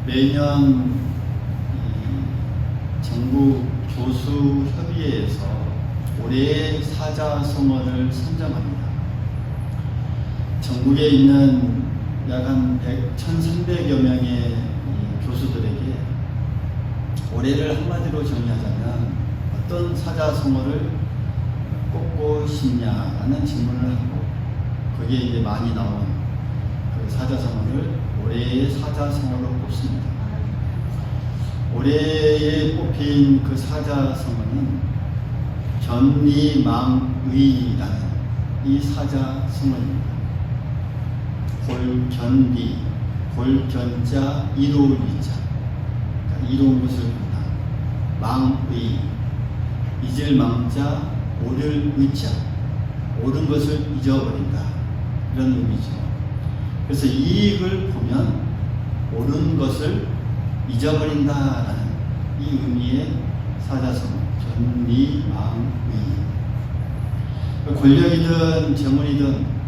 매년 전국 교수협의회에서 올해의 사자성어를 선정합니다. 전국에 있는 약 한 1,300여 명의 교수들에게 올해를 한마디로 정의하자면 어떤 사자성어를 꼽고 싶냐라는 질문을 하고 거기에 이제 많이 나온 그 사자성어를 올해의 사자성어로 꼽습니다. 올해에 뽑힌 그 사자성어는 견리망의라는 이 사자성어입니다. 골견리, 골견자, 이로울 이자, 그러니까 이로운 것을 본다. 망의, 잊을 망자, 오를 의자, 옳은 것을 잊어버린다. 이런 의미죠. 그래서 이익을 보면 옳은 것을 잊어버린다라는 이 의미의 사자성어, 견리망의. 권력이든 재물이든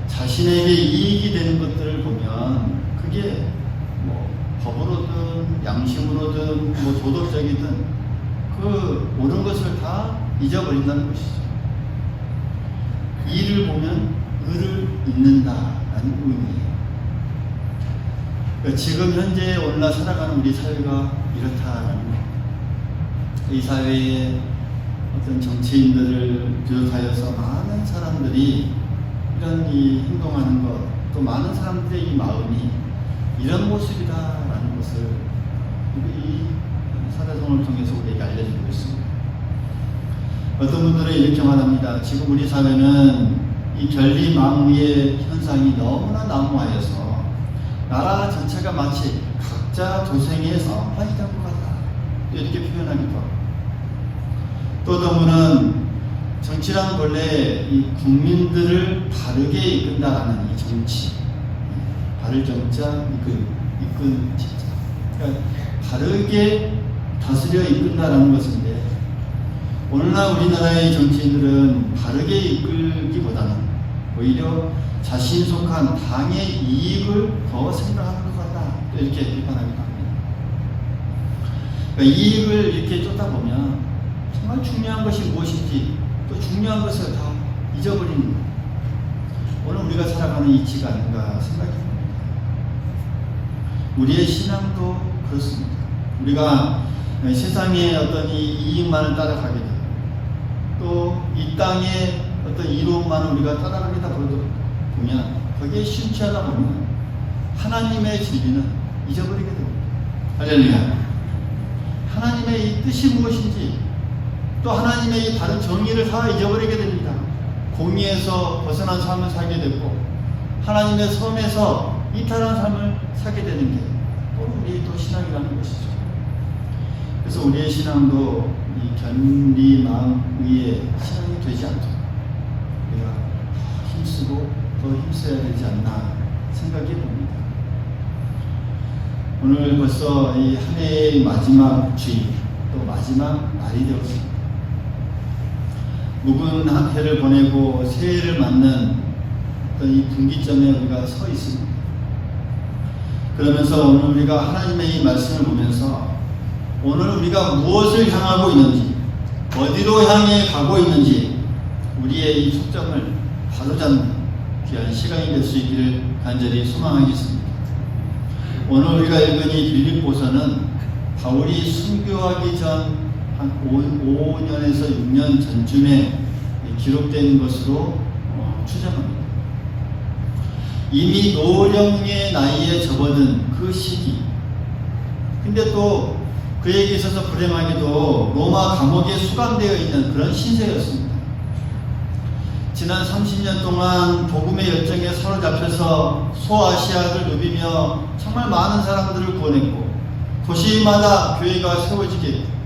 자신에게 이익이 되는 것들을 보면 그게 뭐 법으로든 양심으로든 뭐 도덕적이든 그 옳은 것을 다 잊어버린다는 것이죠. 이를 보면 의를 잊는다라는 의미예요. 그러니까 지금 현재 오늘날 살아가는 우리 사회가 이렇다라는 것. 이 사회에 어떤 정치인들을 비롯하여서 많은 사람들이 이런 이 행동하는 것, 또 많은 사람들의 이 마음이 이런 모습이다라는 것을 이 사자성어를 통해서 우리에게 알려주고 있습니다. 어떤 분들은 이렇게 말합니다. 지금 우리 사회는 이 견리망의의 현상이 너무나 난무하여서 나라 전체가 마치 각자 도생의 싸움판이 된 것 같다. 이렇게 표현하기도 하고, 또 어떤 분은 정치란 본래 이 국민들을 바르게 이끈다라는 이 정치, 바를 정자, 이끈 진짜. 그러니까 바르게 다스려 이끈다라는 것인데, 오늘날 우리나라의 정치인들은 바르게 이끌기보다는 오히려 자신이 속한 당의 이익을 더 생각하는 것 같다. 이렇게 비판하기도 합니다. 그러니까 이익을 이렇게 쫓다 보면 정말 중요한 것이 무엇인지, 또 중요한 것을 다 잊어버리는 거예요. 오늘 우리가 살아가는 이치가 아닌가 생각이 듭니다. 우리의 신앙도 그렇습니다. 우리가 세상의 어떤 이 이익만을 따라가게 되고, 또 이 땅의 어떤 이로움만을 우리가 따라가다 보면 거기에 심취하다 보면 하나님의 진리는 잊어버리게 됩니다. 할렐루야. 하나님의 이 뜻이 무엇인지, 또 하나님의 이 바른 정의를 다 잊어버리게 됩니다. 공의에서 벗어난 삶을 살게 되고 하나님의 섬에서 이탈한 삶을 살게 되는 게 우리의 또 신앙이라는 것이죠. 그래서 우리의 신앙도 이 견리망의의 신앙이 되지 않도록 우리가 힘쓰고 더 힘써야 되지 않나 생각해 봅니다. 오늘 벌써 이 한 해의 마지막 주일, 또 마지막 날이 되었습니다. 묵은 한 해를 보내고 새해를 맞는 어떤 이 분기점에 우리가 서 있습니다. 그러면서 오늘 우리가 하나님의 이 말씀을 보면서 오늘 우리가 무엇을 향하고 있는지, 어디로 향해 가고 있는지 우리의 이 초점을 바로잡는 귀한 시간이 될 수 있기를 간절히 소망하겠습니다. 오늘 우리가 읽은 이 빌립보서는 바울이 순교하기 전 한 5년에서 6년 전쯤에 기록된 것으로 추정합니다. 이미 노령의 나이에 접어든 그 시기, 근데 또 그에게 있어서 불행하게도 로마 감옥에 수감되어 있는 그런 신세였습니다. 지난 30년 동안 복음의 열정에 사로잡혀서 소아시아를 누비며 정말 많은 사람들을 구원했고, 도시마다 교회가 세워지게,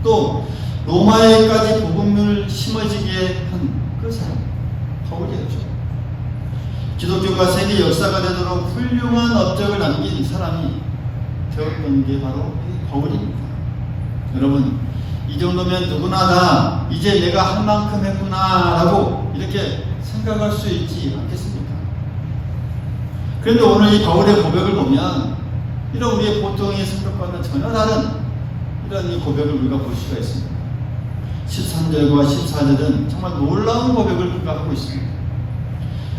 또 로마에까지 복음을 심어지게 한 그 사람, 바울이었죠. 기독교가 세계 역사가 되도록 훌륭한 업적을 남긴 사람이 되었던 게 바로 바울입니다. 여러분, 이 정도면 누구나 다 이제 내가 할 만큼 했구나 라고 이렇게 생각할 수 있지 않겠습니까? 그런데 오늘 이 바울의 고백을 보면 이런 우리의 보통의 생각과는 전혀 다른 이런 이 고백을 우리가 볼 수가 있습니다. 13절과 14절은 정말 놀라운 고백을 그가 하고 있습니다.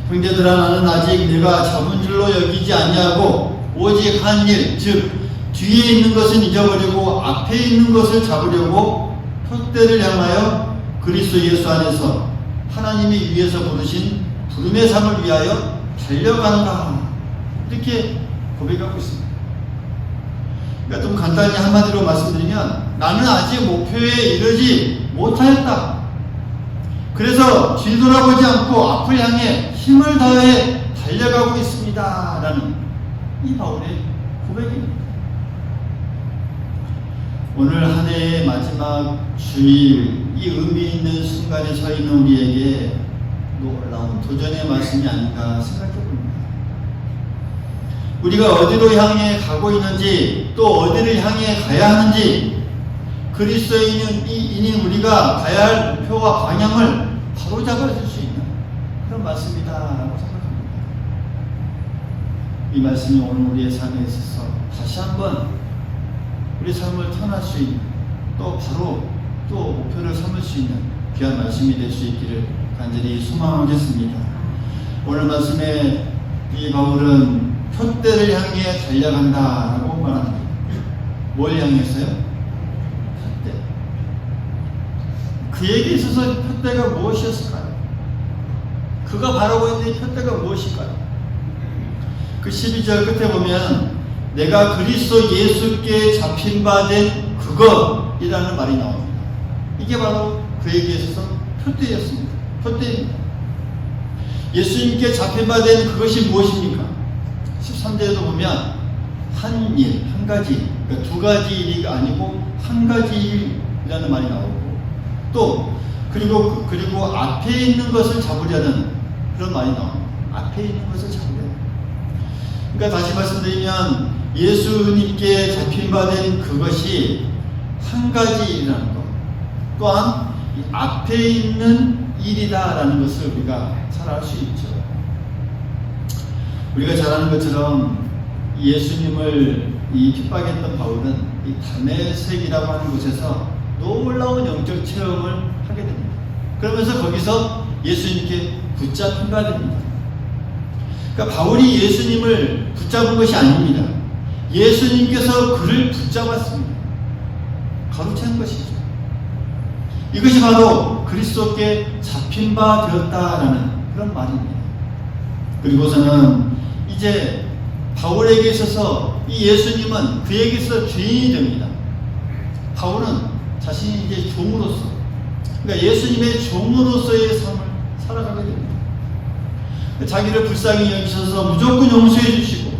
형제들아, 나는 아직 내가 잡은 줄로 여기지 아니하고 오직 한 일, 즉 뒤에 있는 것은 잊어버리고 앞에 있는 것을 잡으려고 표대를 향하여 그리스도 예수 안에서 하나님이 위에서 부르신 부름의 상을 위하여 달려가노라. 이렇게 고백하고 있습니다. 그러니까 좀 간단히 한마디로 말씀드리면, 나는 아직 목표에 이르지 못하였다. 그래서 뒤돌아보지 않고 앞을 향해 힘을 다해 달려가고 있습니다. 라는 이 바울의 고백입니다. 오늘 한 해의 마지막 주일, 이 의미 있는 순간에 서 있는 우리에게 놀라운 도전의 말씀이 아닌가 생각해 봅니다. 우리가 어디로 향해 가고 있는지, 또 어디를 향해 가야 하는지, 그리스도인인 우리가 가야 할 목표와 방향을 바로잡아줄 수 있는 그런 말씀이다라고 생각합니다. 이 말씀이 오늘 우리의 삶에 있어서 다시 한번 우리 삶을 터날 수 있는, 또 바로 또 목표를 삼을 수 있는 귀한 말씀이 될 수 있기를 간절히 소망하겠습니다. 오늘 말씀에 이 바울은 표대를 향해 달려간다라고 말합니다. 뭘 향해서요? 표대. 그에게 있어서 표대가 무엇이었을까요? 그가 바라고 있는 표대가 무엇일까요? 그 12절 끝에 보면 내가 그리스도 예수께 잡힌 바 된 그것이라는 말이 나옵니다. 이게 바로 그에게 있어서 표대였습니다. 표대입니다. 예수님께 잡힌 바 된 그것이 무엇입니까? 13절에도 보면 한 일, 한 가지, 그러니까 두 가지 일이 아니고 한 가지 일이라는 말이 나오고, 또 그리고 앞에 있는 것을 잡으려는 그런 말이 나옵니다. 앞에 있는 것을 잡으려는. 그러니까 다시 말씀드리면 예수님께 잡힌 바 된 그것이 한 가지 일이라는 것, 또한 앞에 있는 일이다라는 것을 우리가 잘 알 수 있죠. 우리가 잘 아는 것처럼 예수님을 이 핍박했던 바울은 이 다메섹이라고 하는 곳에서 놀라운 영적 체험을 하게 됩니다. 그러면서 거기서 예수님께 붙잡힌 바 됩니다. 그러니까 바울이 예수님을 붙잡은 것이 아닙니다. 예수님께서 그를 붙잡았습니다. 가로챈 것이죠. 이것이 바로 그리스도께 잡힌 바 되었다라는 그런 말입니다. 그리고서는 이제 바울에게 있어서 이 예수님은 그에게 있어서 주인이 됩니다. 바울은 자신이 이제 종으로서, 그러니까 예수님의 종으로서의 삶을 살아가게 됩니다. 자기를 불쌍히 여기셔서 무조건 용서해 주시고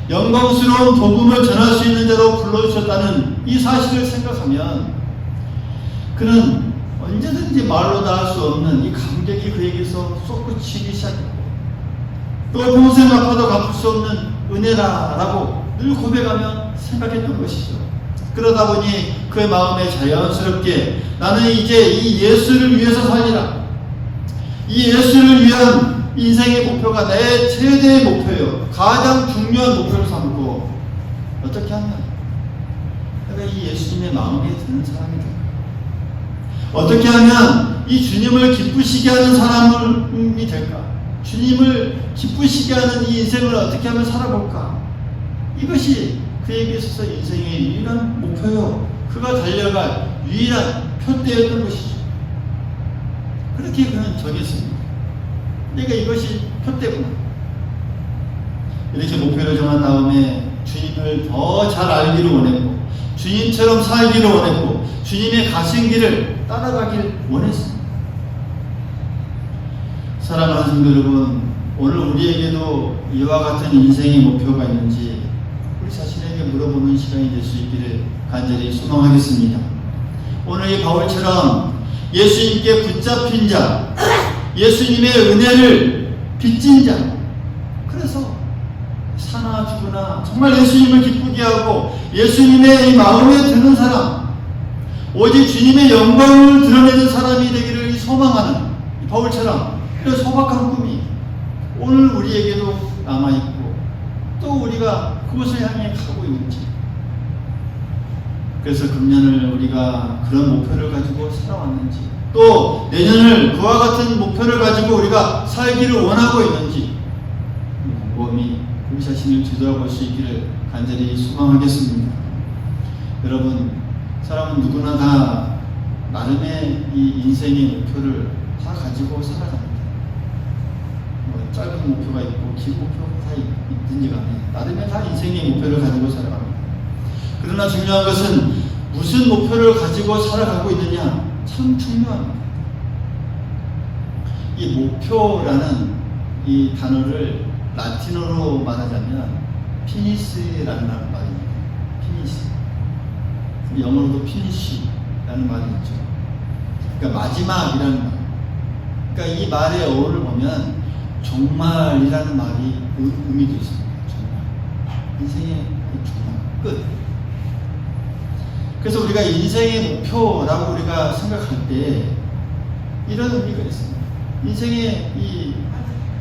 영광스러운 복음을 전할 수 있는 대로 불러주셨다는 이 사실을 생각하면 그는 언제든지 말로 다 할 수 없는 이 감격이 그에게서 솟구치기 시작했고, 또 평생 갚아도 갚을 수 없는 은혜다라고 늘 고백하며 생각했던 것이죠. 그러다 보니 그의 마음에 자연스럽게 나는 이제 이 예수를 위해서 살리라, 이 예수를 위한 인생의 목표가 내 최대의 목표예요. 가장 중요한 목표를 삼고 어떻게 하면 내가 이 예수님의 마음에 드는 사람이 될까? 어떻게 하면 이 주님을 기쁘시게 하는 사람이 될까? 주님을 기쁘시게 하는 이 인생을 어떻게 하면 살아볼까? 이것이 그에게 있어서 인생의 유일한 목표요, 그가 달려갈 유일한 표대였던 것이죠. 그렇게 그는 정했습니다. 그러니까 이것이 표대구나. 이렇게 목표를 정한 다음에 주님을 더 잘 알기를 원했고, 주님처럼 살기를 원했고, 주님의 가신 길을 따라가길 원했습니다. 사랑하는 성도 여러분, 오늘 우리에게도 이와 같은 인생의 목표가 있는지 우리 자신에게 물어보는 시간이 될 수 있기를 간절히 소망하겠습니다. 오늘 이 바울처럼 예수님께 붙잡힌 자, 예수님의 은혜를 빚진 자, 그래서 사나 죽으나 정말 예수님을 기쁘게 하고 예수님의 이 마음에 드는 사람, 오직 주님의 영광을 드러내는 사람이 되기를 소망하는 이 바울처럼 이런 소박한 꿈이 오늘 우리에게도 남아있고, 또 우리가 그곳을 향해 가고 있는지. 그래서 금년을 우리가 그런 목표를 가지고 살아왔는지, 또 내년을 그와 같은 목표를 가지고 우리가 살기를 원하고 있는지 곰곰이 우리 자신을 뒤돌아볼 수 있기를 간절히 소망하겠습니다. 여러분, 사람은 누구나 다 나름의 이 인생의 목표를 다 가지고 살아갑니다. 뭐 짧은 목표가 있고 긴 목표가 다 있든지 간에 나름의 다 인생의 목표를 가지고 살아갑니다. 그러나 중요한 것은 무슨 목표를 가지고 살아가고 있느냐, 참 중요합니다. 이 목표라는 이 단어를 라틴어로 말하자면 피니스라는 말입니다. 피니스. 영어로도 피니쉬라는 말이 있죠. 그러니까 마지막이라는 말. 그러니까 이 말의 어원을 보면 종말이라는 말이 의미도 있습니다. 종말. 인생의 종말, 끝. 그래서 우리가 인생의 목표라고 우리가 생각할 때 이런 의미가 있습니다. 인생의 이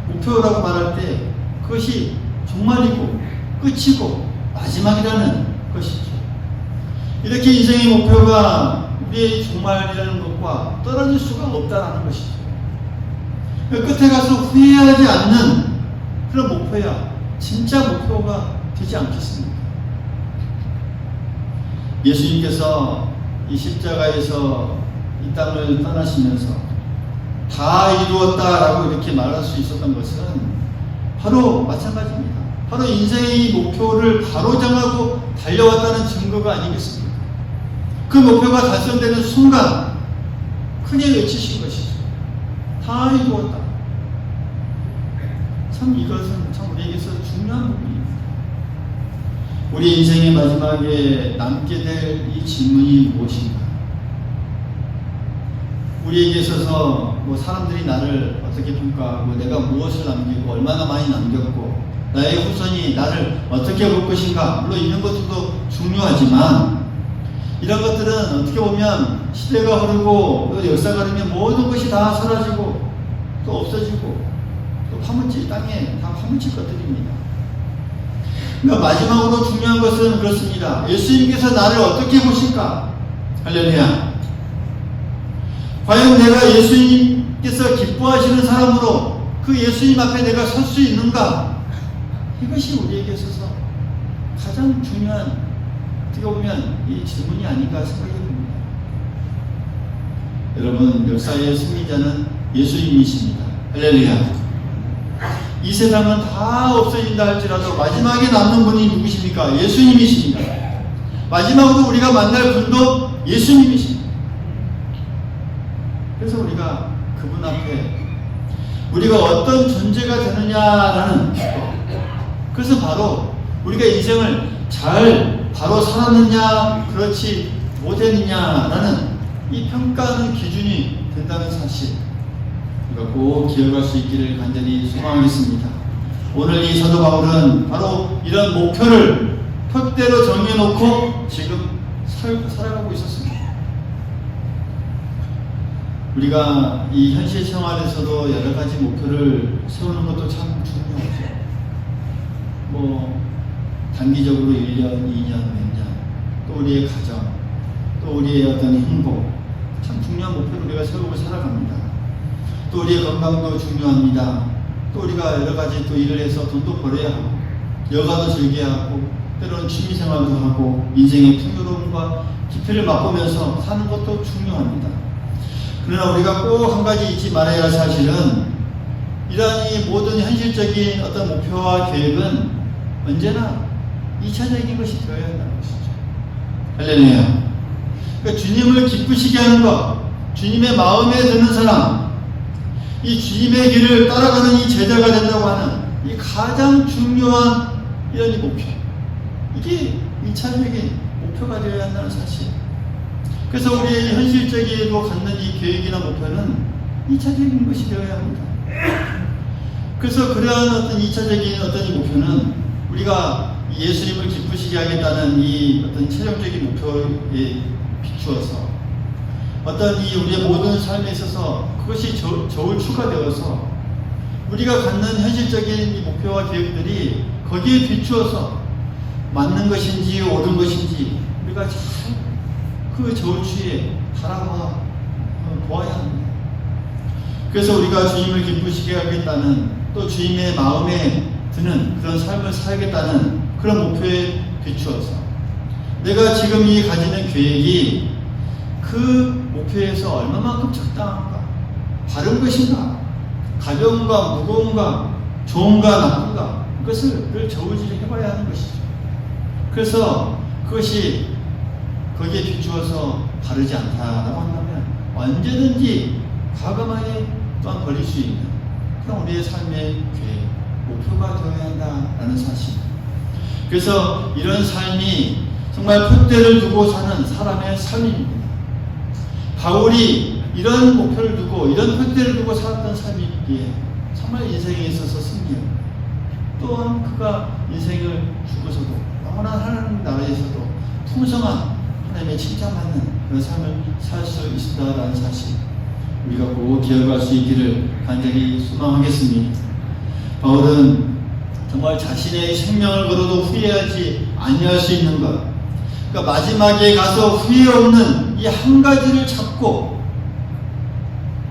목표라고 말할 때 그것이 종말이고 끝이고 마지막이라는 것이죠. 이렇게 인생의 목표가 우리의 종말이라는 것과 떨어질 수가 없다는 것이죠. 끝에 가서 후회하지 않는 그런 목표야 진짜 목표가 되지 않겠습니까? 예수님께서 이 십자가에서 이 땅을 떠나시면서 다 이루었다라고 이렇게 말할 수 있었던 것은 바로 마찬가지입니다. 바로 인생의 목표를 바로 정하고 달려왔다는 증거가 아니겠습니까? 그 목표가 달성되는 순간 크게 외치신 것이죠. 다 이루었다. 참 이것은 참 우리에게서 중요한 부분입니다. 우리 인생의 마지막에 남게 될 이 질문이 무엇인가? 우리에게 있어서 뭐 사람들이 나를 어떻게 평가하고 내가 무엇을 남기고 얼마나 많이 남겼고 나의 후손이 나를 어떻게 볼 것인가, 물론 이런 것들도 중요하지만 이런 것들은 어떻게 보면 시대가 흐르고 또 역사가 흐르면 모든 것이 다 사라지고 또 없어지고 또 파묻힐 땅에 다 파묻힐 것들입니다. 그러니까 마지막으로 중요한 것은 그렇습니다. 예수님께서 나를 어떻게 보실까? 할렐루야. 과연 내가 예수님께서 기뻐하시는 사람으로 그 예수님 앞에 내가 설 수 있는가? 이것이 우리에게 있어서 가장 중요한, 어떻게 보면 이 질문이 아닌가 생각해 봅니다. 여러분, 역사의 승리자는 예수님이십니다. 할렐루야. 이 세상은 다 없어진다 할지라도 마지막에 남는 분이 누구십니까? 예수님이십니다. 마지막으로 우리가 만날 분도 예수님이십니다. 그래서 우리가 그분 앞에 우리가 어떤 존재가 되느냐라는, 그래서 바로 우리가 인생을 잘 바로 살았느냐 그렇지 못했느냐라는 이 평가하는 기준이 된다는 사실, 우리가 꼭 기억할 수 있기를 간절히 소망하겠습니다. 오늘 이 사도 바울은 바로 이런 목표를 표대로 정해놓고 지금 살아가고 있었습니다. 우리가 이 현실 생활에서도 여러 가지 목표를 세우는 것도 참 중요하죠. 뭐 단기적으로 1년, 2년, 몇 년, 또 우리의 가정, 또 우리의 어떤 행복, 참 중요한 목표를 우리가 세우고 살아갑니다. 또 우리의 건강도 중요합니다. 또 우리가 여러 가지 또 일을 해서 돈도 벌어야 하고, 여가도 즐겨야 하고, 때로는 취미생활도 하고, 인생의 풍요로움과 기회를 맛보면서 사는 것도 중요합니다. 그러나 우리가 꼭 한 가지 잊지 말아야 할 사실은, 이러한 이 모든 현실적인 어떤 목표와 계획은 언제나 2차적인 것이 되어야 한다는 것이죠. 할렐루야. 그러니까 주님을 기쁘시게 하는 것, 주님의 마음에 드는 사람, 이 주님의 길을 따라가는 이 제자가 된다고 하는 이 가장 중요한 이런 이 목표, 이게 2차적인 목표가 되어야 한다는 사실. 그래서 우리의 현실적으로 갖는 이 계획이나 목표는 2차적인 것이 되어야 합니다. 그래서 그러한 어떤 2차적인 어떤 이 목표는 우리가 예수님을 기쁘시게 하겠다는 이 어떤 최종적인 목표에 비추어서 어떤 이 우리의 모든 삶에 있어서 그것이 저울 추가되어서 우리가 갖는 현실적인 이 목표와 계획들이 거기에 비추어서 맞는 것인지 옳은 것인지 우리가 잘 그 저울추에 달아봐 보아야 합니다. 그래서 우리가 주님을 기쁘시게 하겠다는, 또 주님의 마음에 드는 그런 삶을 살겠다는 그런 목표에 비추어서 내가 지금 이 가지는 계획이 그 목표에서 얼마만큼 적당한가, 바른 것인가, 가벼운가, 무거운가, 좋은가, 나쁜가, 그것을 늘 저울질을 해봐야 하는 것이죠. 그래서 그것이 거기에 비추어서 바르지 않다라고 한다면 언제든지 과감하게 또한 버릴 수 있는 그런 우리의 삶의 계획, 목표가 되어야 한다라는 사실. 그래서 이런 삶이 정말 푯대를 두고 사는 사람의 삶입니다. 바울이 이런 목표를 두고 이런 푯대를 두고 살았던 삶이기에 정말 인생에 있어서 승리합니다. 또한 그가 인생을 주고서도 영원한 하나님 나라에서도 풍성한 하나님의 칭찬받는 그런 삶을 살 수 있다라는 사실, 우리가 꼭 기억할 수 있기를 간절히 소망하겠습니다. 바울은 정말 자신의 생명을 걸어도 후회하지 아니할 수 있는 것, 그러니까 마지막에 가서 후회 없는 이 한 가지를 잡고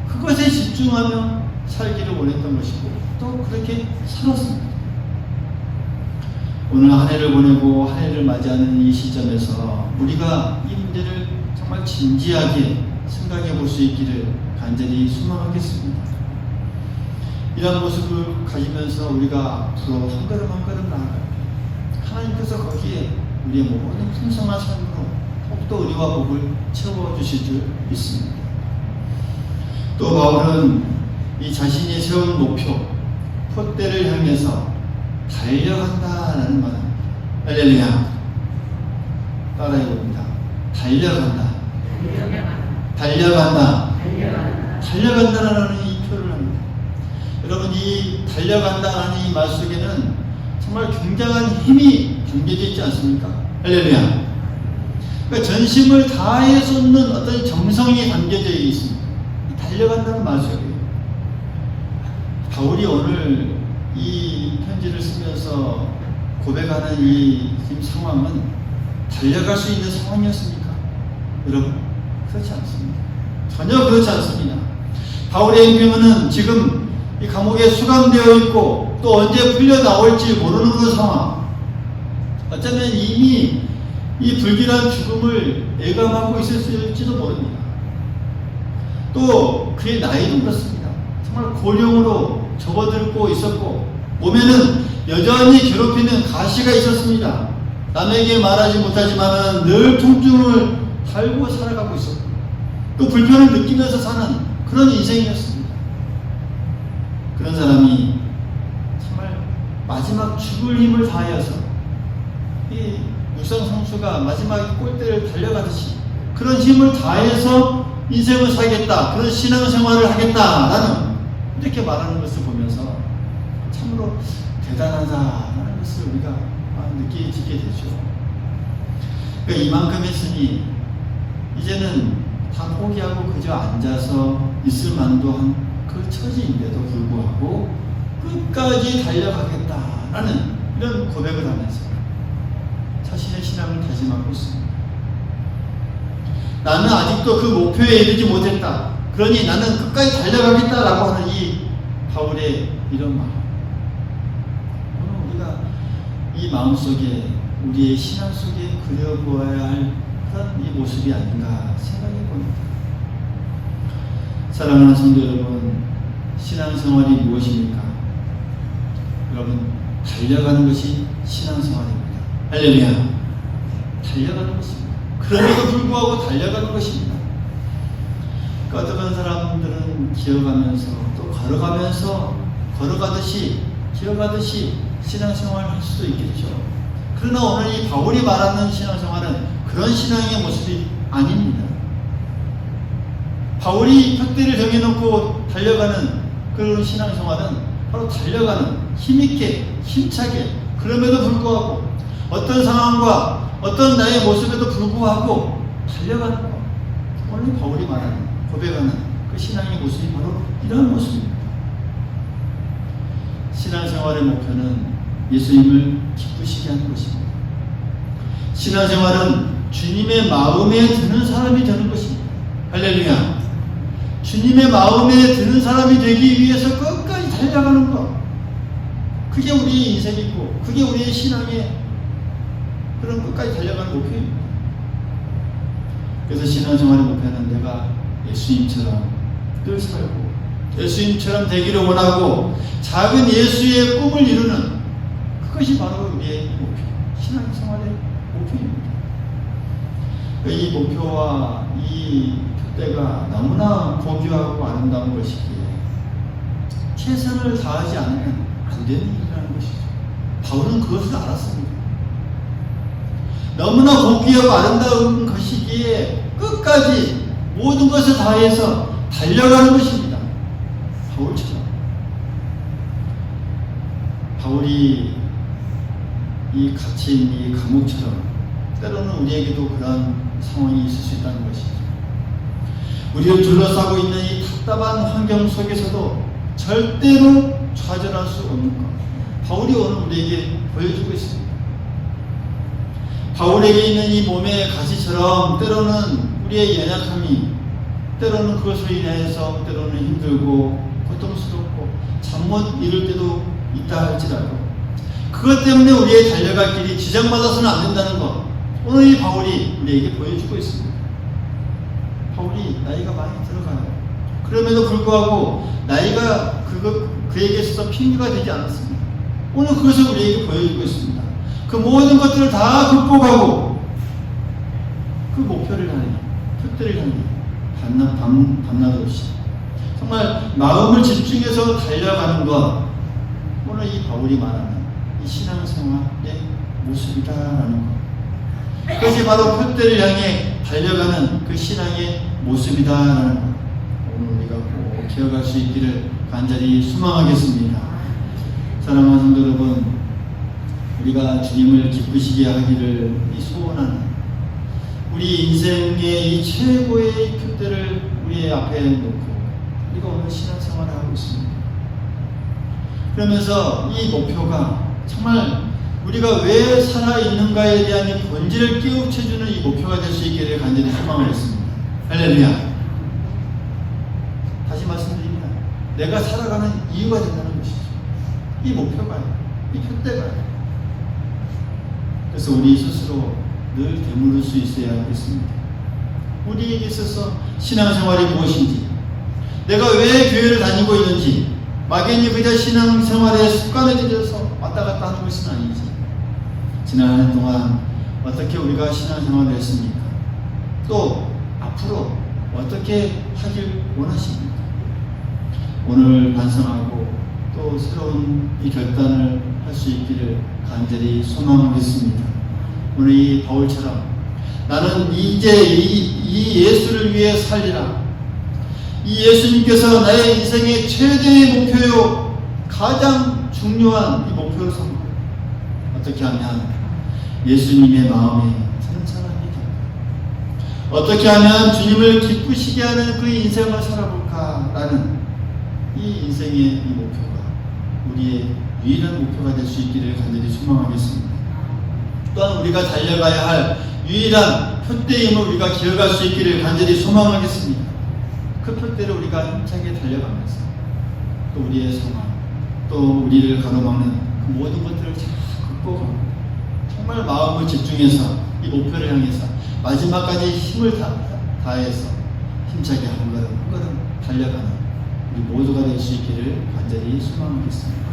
그것에 집중하며 살기를 원했던 것이고 또 그렇게 살았습니다. 오늘 한 해를 보내고 한 해를 맞이하는 이 시점에서 우리가 이 문제를 정말 진지하게 생각해 볼 수 있기를 간절히 소망하겠습니다. 이런 모습을 가지면서 우리가 앞으로 한 걸음 한 걸음 나아가요. 하나님께서 거기에 우리의 모든 풍성한 삶으로 더욱더 의리와 복을 채워주실 줄 믿습니다. 또 바울은 이 자신이 세운 목표, 푯대를 향해서 달려간다라는 말, 할렐루야, 따라해 봅니다. 달려간다. 달려간다라는 이 표현을 합니다. 여러분, 이 달려간다라는 이 말 속에는 정말 굉장한 힘이 담겨져 있지 않습니까? 할렐루야. 그러니까 전심을 다해 쏟는 어떤 정성이 담겨져 있습니다. 달려간다는 말 속에 바울이 오늘 이 편지를 쓰면서 고백하는 이 상황은 달려갈 수 있는 상황이었습니까? 여러분, 그렇지 않습니다. 전혀 그렇지 않습니다. 바울의 행편은 지금 이 감옥에 수감되어 있고 또 언제 풀려 나올지 모르는 그런 상황, 어쩌면 이미 이 불길한 죽음을 예감하고 있을지도 모릅니다. 또 그의 나이도 그렇습니다. 정말 고령으로 접어들고 있었고 몸에는 여전히 괴롭히는 가시가 있었습니다. 남에게 말하지 못하지만 늘 통증을 달고 살아가고 있었고 또 불편을 느끼면서 사는 그런 인생이었습니다. 그런 사람이 정말 마지막 죽을 힘을 다하여서 이 육상선수가 마지막 골대를 달려가듯이 그런 힘을 다해서 인생을 살겠다, 그런 신앙생활을 하겠다라는 이렇게 말하는 것을 보면서 참으로 대단하다라는 것을 우리가 느끼게 되죠. 그러니까 이만큼 했으니 이제는 다 포기하고 그저 앉아서 있을 만도 한 그 처지인데도 불구하고 끝까지 달려가겠다라는 이런 고백을 하면서 자신의 신앙을 다짐하고 있습니다. 나는 아직도 그 목표에 이르지 못했다. 그러니 나는 끝까지 달려가겠다라고 하는 이 바울의 이런 마음. 우리가 이 마음 속에 우리의 신앙 속에 그려보아야 할 그런 이 모습이 아닌가 생각해 봅니다. 사랑하는 성도 여러분, 신앙생활이 무엇입니까? 여러분, 달려가는 것이 신앙생활입니다. 할렐루야. 달려가는 것입니다. 그럼에도 불구하고 달려가는 것입니다. 어떤 사람들은 기어가면서 또 걸어가듯이 기어가듯이 신앙생활을 할 수도 있겠죠. 그러나 오늘 이 바울이 말하는 신앙생활은 그런 신앙의 모습이 아닙니다. 바울이 푯대를 정해놓고 달려가는 그런 신앙생활은 바로 달려가는 힘있게 힘차게, 그럼에도 불구하고 어떤 상황과 어떤 나의 모습에도 불구하고 달려가는 것, 오늘 바울이 말하는 고백하는 그 신앙의 모습이 바로 이런 모습입니다. 신앙생활의 목표는 예수님을 기쁘시게 하는 것입니다. 신앙생활은 주님의 마음에 드는 사람이 되는 것입니다. 할렐루야. 주님의 마음에 드는 사람이 되기 위해서 끝까지 달려가는 것. 그게 우리의 인생이고 그게 우리의 신앙의 그런 끝까지 달려가는 목표입니다. 그래서 신앙생활의 목표는 내가 예수님처럼 늘 살고 예수님처럼 되기를 원하고 작은 예수의 꿈을 이루는 그것이 바로 우리의 목표, 신앙생활의 목표입니다. 이 목표와 이 표대가 너무나 고귀하고 아름다운 것이기에 최선을 다하지 않으면 안 되는 일이라는 것이죠. 바울은 그것을 알았습니다. 너무나 고귀하고 아름다운 것이기에 끝까지 모든 것을 다해서 달려가는 것입니다. 바울처럼. 바울이 이 갇힌 이 감옥처럼 때로는 우리에게도 그런 상황이 있을 수 있다는 것이죠. 우리를 둘러싸고 있는 이 답답한 환경 속에서도 절대로 좌절할 수 없는 것. 바울이 오늘 우리에게 보여주고 있습니다. 바울에게 있는 이 몸의 가시처럼 때로는 우리의 연약함이 때로는 그것으로 인해서 때로는 힘들고 고통스럽고 잠 못 이룰 때도 있다 할지라도 그것 때문에 우리의 달려갈 길이 지장받아서는 안 된다는 것. 오늘 이 바울이 우리에게 보여주고 있습니다. 바울이 나이가 많이 들어가요. 그럼에도 불구하고 나이가 그에게 있어서 핑계가 되지 않았습니다. 오늘 그것을 우리에게 보여주고 있습니다. 그 모든 것들을 다 극복하고 그 목표를 향해, 표대를 향해 밤낮 없이 정말 마음을 집중해서 달려가는 것. 오늘 이 바울이 말하는 이 신앙생활의 모습이다라는 것. 그것이 바로 표대를 향해 달려가는 그 신앙의 모습이다라는 것. 오늘 우리가 꼭 기억할 수 있기를 간절히 소망하겠습니다. 사랑하는 성도 여러분, 우리가 주님을 기쁘시게 하기를 소원하는 우리 인생의 이 최고의 표대를 우리의 앞에 놓고 우리가 오늘 신앙생활을 하고 있습니다. 그러면서 이 목표가 정말 우리가 왜 살아있는가에 대한 이 본질을 깨우쳐주는 이 목표가 될 수 있기를 간절히 소망하겠습니다. 할렐루야. 다시 말씀드립니다. 내가 살아가는 이유가 된다는 것이죠. 이 목표가요. 이 표대가요. 그래서 우리 스스로 늘 되물을 수 있어야 하겠습니다. 우리에게 있어서 신앙생활이 무엇인지, 내가 왜 교회를 다니고 있는지, 막연히 그저 신앙생활의 습관에 들여서 왔다 갔다 하는 것은 아니지. 지난 한 해 동안 어떻게 우리가 신앙생활을 했습니까? 또 앞으로 어떻게 하길 원하십니까? 오늘 반성하고 또 새로운 이 결단을 할 수 있기를 간절히 소망하겠습니다. 오늘 이 바울처럼 나는 이제 이 예수를 위해 살리라. 이 예수님께서 나의 인생의 최대의 목표요, 가장 중요한 이 목표를 삼고 어떻게 하면 예수님의 마음에 드는 사람이 될까? 어떻게 하면 주님을 기쁘시게 하는 그 인생을 살아볼까라는 이 인생의 이 목표가 우리의 유일한 목표가 될 수 있기를 간절히 소망하겠습니다. 또한 우리가 달려가야 할 유일한 표대임을 우리가 기억할 수 있기를 간절히 소망하겠습니다. 그 표대를 우리가 힘차게 달려가면서 또 우리의 상황, 또 우리를 가로막는 그 모든 것들을 잘 극복하고 정말 마음을 집중해서 이 목표를 향해서 마지막까지 힘을 다해서 힘차게 한 걸음 한 걸음 달려가는 우리 모두가 될 수 있기를 간절히 소망하겠습니다.